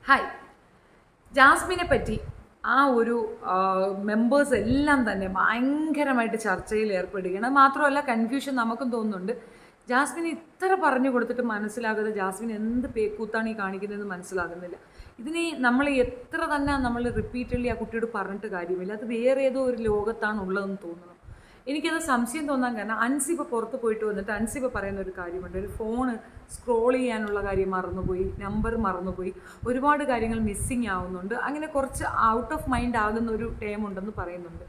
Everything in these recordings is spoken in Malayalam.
ഹായ്. ജാസ്മിനെ പറ്റി ആ ഒരു മെമ്പേഴ്സ് എല്ലാം തന്നെ ഭയങ്കരമായിട്ട് ചർച്ചയിൽ ഏർപ്പെടുകയാണ്. മാത്രമല്ല കൺഫ്യൂഷൻ നമുക്കും തോന്നുന്നുണ്ട്. ജാസ്മിന് ഇത്ര പറഞ്ഞു കൊടുത്തിട്ട് മനസ്സിലാകാതെ ജാസ്മിൻ എന്ത് പേക്കൂത്താണ് ഈ കാണിക്കുന്നതെന്ന് മനസ്സിലാകുന്നില്ല. ഇതിന് നമ്മൾ എത്ര തന്നെ നമ്മൾ റിപ്പീറ്റഡ്ലി ആ കുട്ടിയോട് പറഞ്ഞിട്ട് കാര്യമില്ല. അത് വേറെ ഏതോ ഒരു ലോകത്താണ് ഉള്ളതെന്ന് തോന്നുന്നു. എനിക്കത് സംശയം തോന്നാൻ കാരണം അൻസിബ പുറത്ത് പോയിട്ട് വന്നിട്ട് അൻസിബ പറയുന്ന ഒരു കാര്യമുണ്ട്. ഒരു ഫോണ് സ്ക്രോൾ ചെയ്യാനുള്ള കാര്യം മറന്നുപോയി, നമ്പർ മറന്നുപോയി, ഒരുപാട് കാര്യങ്ങൾ മിസ്സിങ് ആവുന്നുണ്ട്, അങ്ങനെ കുറച്ച് ഔട്ട് ഓഫ് മൈൻഡ് ആകുന്ന ഒരു ടൈം ഉണ്ടെന്ന് പറയുന്നുണ്ട്.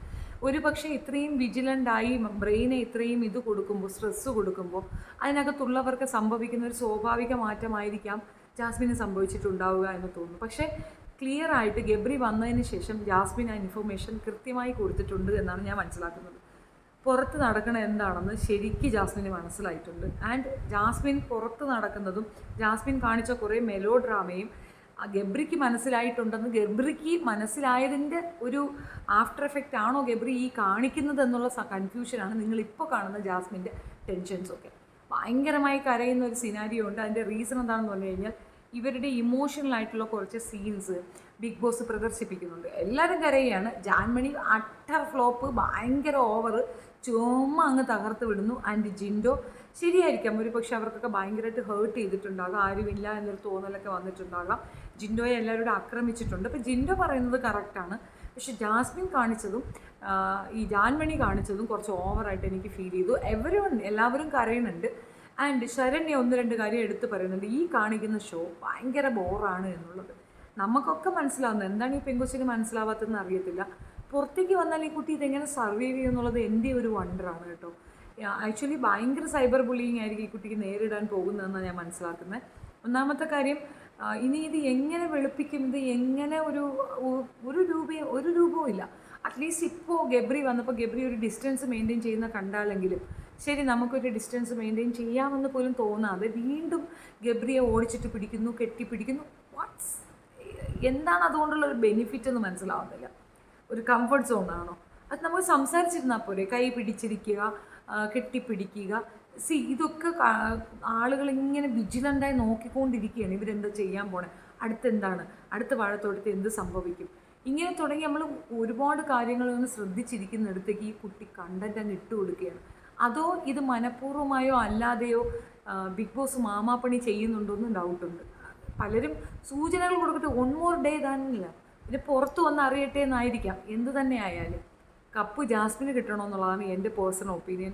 ഒരു പക്ഷേ ഇത്രയും വിജിലൻ്റായി ബ്രെയിനെ ഇത്രയും ഇത് കൊടുക്കുമ്പോൾ, സ്ട്രെസ്സ് കൊടുക്കുമ്പോൾ അതിനകത്തുള്ളവർക്ക് സംഭവിക്കുന്ന ഒരു സ്വാഭാവിക മാറ്റമായിരിക്കാം ജാസ്മിന് സംഭവിച്ചിട്ടുണ്ടാവുക എന്ന് തോന്നുന്നു. പക്ഷേ ക്ലിയർ ആയിട്ട് ഗബ്രി വന്നതിന് ശേഷം ജാസ്മിൻ ആ ഇൻഫർമേഷൻ കൃത്യമായി കൊടുത്തിട്ടുണ്ട് എന്നാണ് ഞാൻ മനസ്സിലാക്കുന്നത്. പുറത്ത് നടക്കണ എന്താണെന്ന് ശരിക്കും ജാസ്മിന് മനസ്സിലായിട്ടുണ്ട്. ആൻഡ് ജാസ്മിൻ പുറത്ത് നടക്കുന്നതും ജാസ്മിൻ കാണിച്ച കുറേ മെലോ ഡ്രാമയും ഗബ്രിക്ക് മനസ്സിലായിട്ടുണ്ടെന്ന്, ഗബ്രിക്ക് മനസ്സിലായതിൻ്റെ ഒരു ആഫ്റ്റർ എഫക്റ്റ് ആണോ ഗബ്രി ഈ കാണിക്കുന്നത് എന്നുള്ള കൺഫ്യൂഷനാണ് നിങ്ങളിപ്പോൾ കാണുന്ന ജാസ്മിൻ്റെ ടെൻഷൻസൊക്കെ. ഭയങ്കരമായി കരയുന്ന ഒരു സിനാരിയോ ഉണ്ട്. അതിൻ്റെ റീസൺ എന്താണെന്ന് പറഞ്ഞു കഴിഞ്ഞാൽ ഇവരുടെ ഇമോഷണൽ ആയിട്ടുള്ള കുറച്ച് സീൻസ് ബിഗ് ബോസ് പ്രദർശിപ്പിക്കുന്നുണ്ട്. എല്ലാവരും കരയുകയാണ്. ജാൻമണി അട്ടർ ഫ്ലോപ്പ്, ഭയങ്കര ഓവർ, ചുമ്മാ അങ്ങ് തകർത്ത് വിടുന്നു. ആൻഡ് ജിൻഡോ ശരിയായിരിക്കാം, ഒരു പക്ഷെ അവർക്കൊക്കെ ഭയങ്കരമായിട്ട് ഹേർട്ട് ചെയ്തിട്ടുണ്ടാകാം, ആരുമില്ല എന്നൊരു തോന്നലൊക്കെ വന്നിട്ടുണ്ടാകാം. ജിൻഡോയെ എല്ലാവരോടും ആക്രമിച്ചിട്ടുണ്ട്. അപ്പോൾ ജിൻഡോ പറയുന്നത് കറക്റ്റാണ്. പക്ഷെ ജാസ്മിൻ കാണിച്ചതും ഈ ജാൻമണി കാണിച്ചതും കുറച്ച് ഓവറായിട്ട് എനിക്ക് ഫീൽ ചെയ്തു. എല്ലാവരും കരയുന്നുണ്ട്. ആൻഡ് ശരണ്യ ഒന്ന് രണ്ട് കാര്യം എടുത്ത് പറയുന്നുണ്ട്. ഈ കാണിക്കുന്ന ഷോ ഭയങ്കര ബോറാണ് എന്നുള്ളത് നമുക്കൊക്കെ മനസ്സിലാവുന്നത്. എന്താണ് ഈ പെങ്കൊച്ചിന് മനസ്സിലാവാത്തതെന്ന് അറിയത്തില്ല. പുറത്തേക്ക് വന്നാൽ ഈ കുട്ടി ഇതെങ്ങനെ സർവൈവ് ചെയ്യുമെന്നുള്ളത് എൻ്റെ ഒരു വണ്ടറാണ് കേട്ടോ. ആക്ച്വലി ഭയങ്കര സൈബർ ബുള്ളിങ് ആയിരിക്കും ഈ കുട്ടിക്ക് നേരിടാൻ പോകുന്നതെന്നാണ് ഞാൻ മനസ്സിലാക്കുന്നത്. ഒന്നാമത്തെ കാര്യം, ഇനി ഇത് എങ്ങനെ വെളുപ്പിക്കും, ഇത് എങ്ങനെ ഒരു രൂപവും ഇല്ല. അറ്റ്ലീസ്റ്റ് ഇപ്പോൾ ഗബ്രി വന്നപ്പോൾ ഗബ്രി ഒരു ഡിസ്റ്റൻസ് മെയിൻറ്റെയിൻ ചെയ്യുന്ന കണ്ടാലെങ്കിലും ശരി, നമുക്കൊരു ഡിസ്റ്റൻസ് മെയിൻറ്റെയിൻ ചെയ്യാമെന്ന് പോലും തോന്നാതെ വീണ്ടും ഗബ്രിയെ ഓടിച്ചിട്ട് പിടിക്കുന്നു, കെട്ടിപ്പിടിക്കുന്നു. എന്താണ് അതുകൊണ്ടുള്ള ഒരു ബെനിഫിറ്റ് എന്ന് മനസ്സിലാവുന്നില്ല. ഒരു കംഫർട്ട് സോണാണോ? അത് നമ്മൾ സംസാരിച്ചിരുന്നാൽ പോരെ, കൈ പിടിച്ചിരിക്കുക, കെട്ടിപ്പിടിക്കുക. ഇതൊക്കെ ആളുകൾ ഇങ്ങനെ വിജിലൻ്റായി നോക്കിക്കൊണ്ടിരിക്കുകയാണ്. ഇവരെന്താ ചെയ്യാൻ പോണേ, അടുത്തെന്താണ്, അടുത്ത വാഴത്തോട്ടത്തിൽ എന്ത് സംഭവിക്കും, ഇങ്ങനെ തുടങ്ങി നമ്മൾ ഒരുപാട് കാര്യങ്ങളൊന്ന് ശ്രദ്ധിച്ചിരിക്കുന്നിടത്തേക്ക് ഈ കുട്ടി കണ്ടന്റ് അങ്ങ് ഇട്ട് കൊടുക്കുകയാണ്. അതോ ഇത് മനഃപൂർവ്വമായോ അല്ലാതെയോ ബിഗ് ബോസ് മാമാപ്പണി ചെയ്യുന്നുണ്ടോ എന്നും ഡൗട്ടുണ്ട്. പലരും സൂചനകൾ കൊടുക്കട്ടെ, 1 more day താനില്ല, പിന്നെ പുറത്ത് വന്ന് അറിയട്ടെ എന്നായിരിക്കാം. എന്ത് തന്നെ ആയാലും കപ്പ് ജാസ്മിന് കിട്ടണമെന്നുള്ളതാണ് എൻ്റെ പേഴ്സണൽ ഒപ്പീനിയൻ,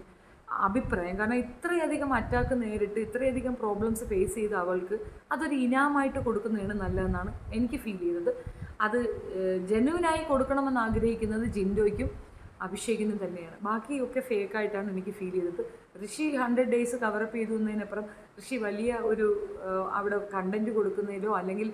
അഭിപ്രായം. കാരണം ഇത്രയധികം അറ്റാക്ക് നേരിട്ട് ഇത്രയധികം പ്രോബ്ലംസ് ഫേസ് ചെയ്ത അവൾക്ക് അതൊരു ഇനാമായിട്ട് കൊടുക്കുന്നതാണ് നല്ലതെന്നാണ് എനിക്ക് ഫീൽ ചെയ്തത്. അത് ജെന്യുവനായി കൊടുക്കണമെന്ന് ആഗ്രഹിക്കുന്നത് ജിൻഡോയ്ക്കും അഭിഷേകിനും തന്നെയാണ്. ബാക്കിയൊക്കെ ഫേക്കായിട്ടാണ് എനിക്ക് ഫീൽ ചെയ്തത്. ഋഷി 100 days കവറപ്പ് ചെയ്തു എന്നതിനപ്പുറം ഋഷി വലിയ ഒരു അവിടെ കണ്ടൻറ്റ് കൊടുക്കുന്നതിലോ അല്ലെങ്കിൽ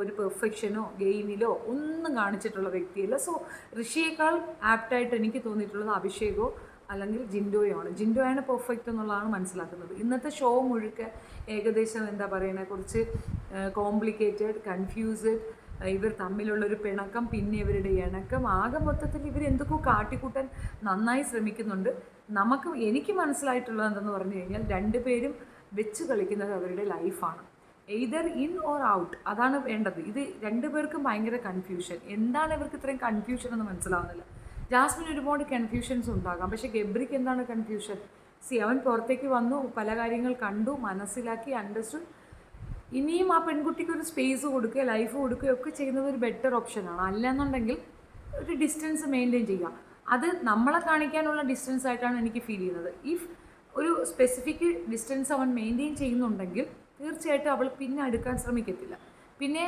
ഒരു പെർഫെക്ഷനോ ഗെയിമിലോ ഒന്നും കാണിച്ചിട്ടുള്ള വ്യക്തിയല്ല. സോ ഋഷിയേക്കാൾ ആപ്റ്റായിട്ട് എനിക്ക് തോന്നിയിട്ടുള്ളത് അഭിഷേകോ അല്ലെങ്കിൽ ജിൻഡോയാണ്. ജിൻഡോയാണ് പെർഫെക്റ്റ് എന്നുള്ളതാണ് മനസ്സിലാക്കുന്നത്. ഇന്നത്തെ ഷോ മുഴുക്കെ ഏകദേശം എന്താ പറയുന്നത്, കുറച്ച് കോംപ്ലിക്കേറ്റഡ്, കൺഫ്യൂസ്ഡ്, ഇവർ തമ്മിലുള്ളൊരു പിണക്കം, പിന്നെ ഇവരുടെ ഇണക്കം, ആകെ മൊത്തത്തിൽ ഇവർ എന്തൊക്കെയോ കാട്ടിക്കൂട്ടാൻ നന്നായി ശ്രമിക്കുന്നുണ്ട്. എനിക്ക് മനസ്സിലായിട്ടുള്ളത് എന്തെന്ന് പറഞ്ഞു കഴിഞ്ഞാൽ രണ്ടുപേരും വെച്ച് കളിക്കുന്നത് അവരുടെ ലൈഫാണ്. എയ്തർ ഇൻ ഓർ ഔട്ട്, അതാണ് വേണ്ടത്. ഇത് രണ്ടുപേർക്കും ഭയങ്കര കൺഫ്യൂഷൻ. എന്താണ് ഇവർക്ക് ഇത്രയും കൺഫ്യൂഷൻ എന്ന് മനസ്സിലാവുന്നില്ല. ജാസ്മിന് ഒരുപാട് കൺഫ്യൂഷൻസ് ഉണ്ടാകാം, പക്ഷേ ഗബ്രിക്ക് എന്താണ് കൺഫ്യൂഷൻ? അവൻ പുറത്തേക്ക് വന്നു, പല കാര്യങ്ങൾ കണ്ടു, മനസ്സിലാക്കി, അണ്ടർസ്റ്റുഡ്. ഇനിയും ആ പെൺകുട്ടിക്ക് ഒരു സ്പേസ് കൊടുക്കുക, ലൈഫ് കൊടുക്കുകയോ ഒക്കെ ചെയ്യുന്നത് ഒരു ബെറ്റർ ഓപ്ഷനാണ്. അല്ലെന്നുണ്ടെങ്കിൽ ഒരു ഡിസ്റ്റൻസ് മെയിൻറ്റെയിൻ ചെയ്യുക. അത് നമ്മളെ കാണിക്കാനുള്ള ഡിസ്റ്റൻസ് ആയിട്ടാണ് എനിക്ക് ഫീൽ ചെയ്യുന്നത്. ഇഫ് ഒരു സ്പെസിഫിക് ഡിസ്റ്റൻസ് അവൻ മെയിൻറ്റെയിൻ ചെയ്യുന്നുണ്ടെങ്കിൽ തീർച്ചയായിട്ടും അവൾ പിന്നെ അടുക്കാൻ ശ്രമിക്കത്തില്ല. പിന്നെ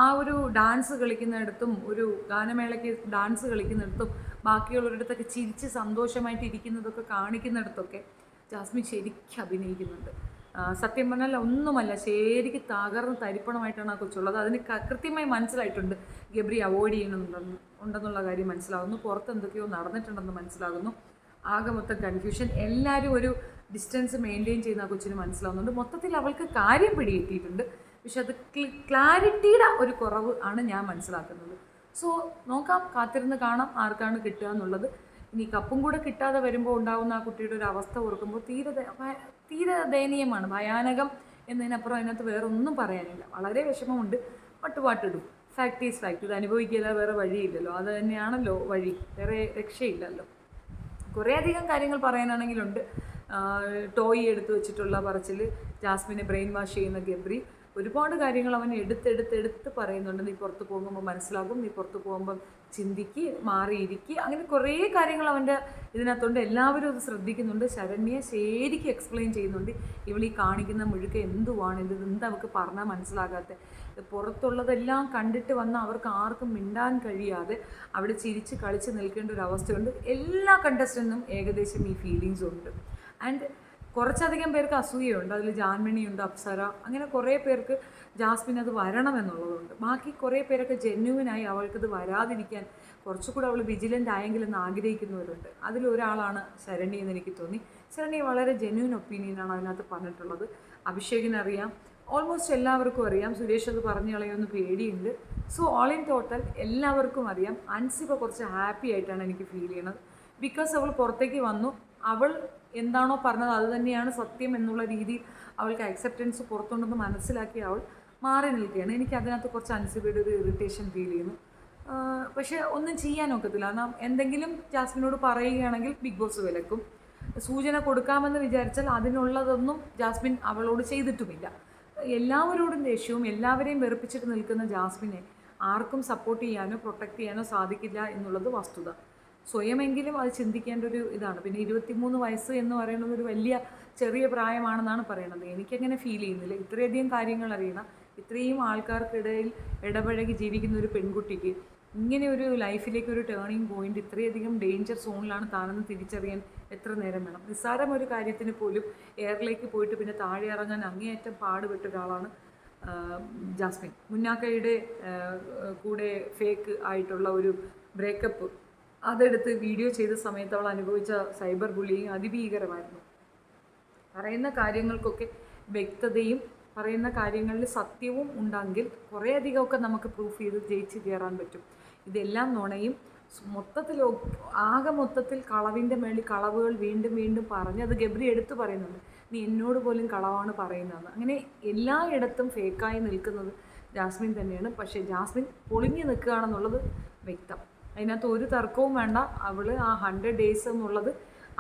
ആ ഒരു ഡാൻസ് കളിക്കുന്നിടത്തും, ഒരു ഗാനമേളയ്ക്ക് ഡാൻസ് കളിക്കുന്നിടത്തും, ബാക്കിയുള്ളവരിടത്തൊക്കെ ചിരിച്ച് സന്തോഷമായിട്ട് ഇരിക്കുന്നതൊക്കെ കാണിക്കുന്നിടത്തൊക്കെ ജാസ്മിൻ ശരിക്കും അഭിനയിക്കുന്നുണ്ട്. സത്യം പറഞ്ഞാൽ ഒന്നുമല്ല, ശരിക്കും തകർന്ന് തരിപ്പണമായിട്ടാണ് ആ കൊച്ചുള്ളത്. അതിന് കൃത്യമായി മനസ്സിലായിട്ടുണ്ട് ഗബ്രി അവോയ്ഡ് ഉണ്ടെന്നുള്ള കാര്യം മനസ്സിലാകുന്നു. പുറത്ത് എന്തൊക്കെയോ നടന്നിട്ടുണ്ടെന്ന് മനസ്സിലാകുന്നു. ആകെ മൊത്തം കൺഫ്യൂഷൻ. എല്ലാവരും ഒരു ഡിസ്റ്റൻസ് മെയിൻറ്റെയിൻ ചെയ്യുന്ന ആ കൊച്ചിന് മനസ്സിലാവുന്നുണ്ട്. മൊത്തത്തിൽ അവൾക്ക് കാര്യം പിടികിട്ടിയിട്ടുണ്ട്. പക്ഷെ അത് ക്ലാരിറ്റിയുടെ ഒരു കുറവ് ആണ് ഞാൻ മനസ്സിലാക്കുന്നത്. സോ നോക്കാം, കാത്തിരുന്ന് കാണാം ആർക്കാണ് കിട്ടുക എന്നുള്ളത്. ഇനി കപ്പും കൂടെ കിട്ടാതെ വരുമ്പോൾ ഉണ്ടാകുന്ന ആ കുട്ടിയുടെ ഒരു അവസ്ഥ ഓർക്കുമ്പോൾ തീരെ ദയനീയമാണ്, ഭയാനകം എന്നതിനപ്പുറം അതിനകത്ത് വേറെ ഒന്നും പറയാനില്ല. വളരെ വിഷമമുണ്ട്. പാട്ടിടും. ഫാക്ട് ഈസ് ഫാക്ട്, ഇത് അനുഭവിക്കില്ല, വേറെ വഴിയില്ലല്ലോ, അത് തന്നെയാണല്ലോ വഴി, വേറെ രക്ഷയില്ലല്ലോ. കുറേയധികം കാര്യങ്ങൾ പറയാനാണെങ്കിലുണ്ട്. ടോയ് എടുത്ത് വെച്ചിട്ടുള്ള പറച്ചിൽ, ജാസ്മിനെ ബ്രെയിൻ വാഷ് ചെയ്യുന്ന ഗബ്രി, ഒരുപാട് കാര്യങ്ങൾ അവൻ എടുത്ത് പറയുന്നുണ്ട്. നീ പുറത്ത് പോകുമ്പോൾ മനസ്സിലാകും, നീ പുറത്ത് പോകുമ്പം ചിന്തിക്ക്, മാറിയിരിക്കുക, അങ്ങനെ കുറേ കാര്യങ്ങൾ അവൻ്റെ ഇതിനകത്തുണ്ട്. എല്ലാവരും അത് ശ്രദ്ധിക്കുന്നുണ്ട്. ശരണ്യെ ശരിക്കും എക്സ്പ്ലെയിൻ ചെയ്യുന്നുണ്ട്. ഇവളീ കാണിക്കുന്ന മുഴുക്ക എന്തുവാണ്, ഇത് എന്താ അവൾക്ക് പറഞ്ഞാൽ മനസ്സിലാകാത്ത, പുറത്തുള്ളതെല്ലാം കണ്ടിട്ട് വന്ന അവർക്ക് ആർക്കും മിണ്ടാൻ കഴിയാതെ അവിടെ ചിരിച്ച് കളിച്ച് നിൽക്കേണ്ട ഒരു അവസ്ഥയുണ്ട്. എല്ലാ കണ്ടസ്റ്റൻറ്റും ഏകദേശം ഈ ഫീലിങ്സ് ഉണ്ട്. ആൻഡ് കുറച്ചധികം പേർക്ക് അസൂയയുണ്ട്. അതിൽ ജാൻമണിയുണ്ട്, അപ്സര, അങ്ങനെ കുറേ പേർക്ക് ജാസ്മിൻ അത് വരണമെന്നുള്ളതുണ്ട്. ബാക്കി കുറേ പേരൊക്കെ ജെന്യുവിനായി അവൾക്കത് വരാതിരിക്കാൻ കുറച്ചുകൂടെ അവൾ വിജിലൻ്റ് ആയെങ്കിലെന്ന് ആഗ്രഹിക്കുന്നവരുണ്ട്. അതിലൊരാളാണ് ശരണ്യ എന്ന് എനിക്ക് തോന്നി. ശരണ്യ വളരെ ജെന്യുവൻ ഒപ്പീനിയനാണ് അതിനകത്ത് പറഞ്ഞിട്ടുള്ളത്. അഭിഷേകിനറിയാം, ഓൾമോസ്റ്റ് എല്ലാവർക്കും അറിയാം. സുരേഷ് അത് പറഞ്ഞു കളയുമെന്ന് പേടിയുണ്ട്. സോ ഓൾ ഇൻ ടോട്ടൽ എല്ലാവർക്കും അറിയാം. അൻസിബ കുറച്ച് ഹാപ്പി ആയിട്ടാണ് എനിക്ക് ഫീൽ ചെയ്യുന്നത്. ബിക്കോസ് അവൾ പുറത്തേക്ക് വന്നു, അവൾ എന്താണോ പറഞ്ഞത് അത് തന്നെയാണ് സത്യം എന്നുള്ള രീതിയിൽ അവൾക്ക് അക്സെപ്റ്റൻസ് പുറത്തുണ്ടെന്ന് മനസ്സിലാക്കി അവൾ മാറി നിൽക്കുകയാണ്. എനിക്ക് അതിനകത്ത് കുറച്ച് അൻസിബയുടെ ഒരു ഇറിറ്റേഷൻ ഫീൽ ചെയ്യുന്നു. പക്ഷേ ഒന്നും ചെയ്യാൻ ഒക്കത്തില്ല. കാരണം എന്തെങ്കിലും ജാസ്മിനോട് പറയുകയാണെങ്കിൽ ബിഗ് ബോസ് വിലക്കും. സൂചന കൊടുക്കാമെന്ന് വിചാരിച്ചാൽ അതിനുള്ളതൊന്നും ജാസ്മിൻ അവളോട് ചെയ്തിട്ടുമില്ല. എല്ലാവരോടും ദേഷ്യവും എല്ലാവരെയും വെറുപ്പിച്ചിട്ട് നിൽക്കുന്ന ജാസ്മിനെ ആർക്കും സപ്പോർട്ട് ചെയ്യാനോ പ്രൊട്ടക്റ്റ് ചെയ്യാനോ സാധിക്കില്ല എന്നുള്ളത് വസ്തുത. സ്വയമെങ്കിലും അത് ചിന്തിക്കേണ്ട ഒരു ഇതാണ്. പിന്നെ 23 വയസ്സ് എന്ന് പറയുന്നത് ഒരു വലിയ ചെറിയ പ്രായമാണെന്നാണ് പറയുന്നത്. എനിക്കങ്ങനെ ഫീൽ ചെയ്യുന്നില്ല. ഇത്രയധികം കാര്യങ്ങൾ അറിയണം, ഇത്രയും ആൾക്കാർക്കിടയിൽ ഇടപഴകി ജീവിക്കുന്ന ഒരു പെൺകുട്ടിക്ക് ഇങ്ങനെ ഒരു ലൈഫിലേക്ക് ഒരു ടേണിംഗ് പോയിന്റ്, ഇത്രയധികം ഡേഞ്ചർ സോണിലാണ് താനെന്ന് തിരിച്ചറിയാൻ എത്ര നേരം വേണം? നിസ്സാരം ഒരു കാര്യത്തിന് പോലും എയറിലേക്ക് പോയിട്ട് പിന്നെ താഴെ ഇറങ്ങാൻ അങ്ങേയറ്റം പാടുപെട്ട ഒരാളാണ് ജാസ്മിൻ. മുന്നാക്കയുടെ കൂടെ ഫേക്ക് ആയിട്ടുള്ള ഒരു ബ്രേക്കപ്പ് അതെടുത്ത് വീഡിയോ ചെയ്ത സമയത്ത് അവൾ അനുഭവിച്ച സൈബർ ബുള്ളിങ് അതിഭീകരമായിരുന്നു. പറയുന്ന കാര്യങ്ങൾക്കൊക്കെ വ്യക്തതയും പറയുന്ന കാര്യങ്ങളിൽ സത്യവും ഉണ്ടെങ്കിൽ കുറേയധികമൊക്കെ നമുക്ക് പ്രൂഫ് ചെയ്ത് ജയിച്ച് കയറാൻ പറ്റും. ഇതെല്ലാം നുണയും മൊത്തത്തിൽ കളവിൻ്റെ മേളിൽ കളവുകൾ വീണ്ടും വീണ്ടും പറഞ്ഞ് അത് ഗബ്രി എടുത്ത് പറയുന്നുണ്ട്. നീ എന്നോട് പോലും കളവാണ് പറയുന്നതെന്ന്. അങ്ങനെ എല്ലായിടത്തും ഫേക്കായി നിൽക്കുന്നത് ജാസ്മിൻ തന്നെയാണ്. പക്ഷേ ജാസ്മിൻ പൊളിഞ്ഞു നിൽക്കുകയാണെന്നുള്ളത് വ്യക്തം. അതിനകത്ത് ഒരു തർക്കവും വേണ്ട. അവൾ ആ 100 ഡേയ്സ് എന്നുള്ളത്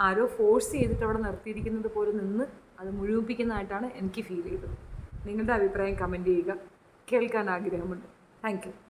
ആരോ ഫോഴ്സ് ചെയ്തിട്ട് അവിടെ നിർത്തിയിരിക്കുന്നത് പോലെ നിന്ന് അത് മുഴുമിപ്പിക്കുന്നതായിട്ടാണ് എനിക്ക് ഫീൽ ചെയ്തത്. നിങ്ങളുടെ അഭിപ്രായം കമൻറ്റ് ചെയ്യുക. കേൾക്കാൻ ആഗ്രഹമുണ്ട്. Thank you.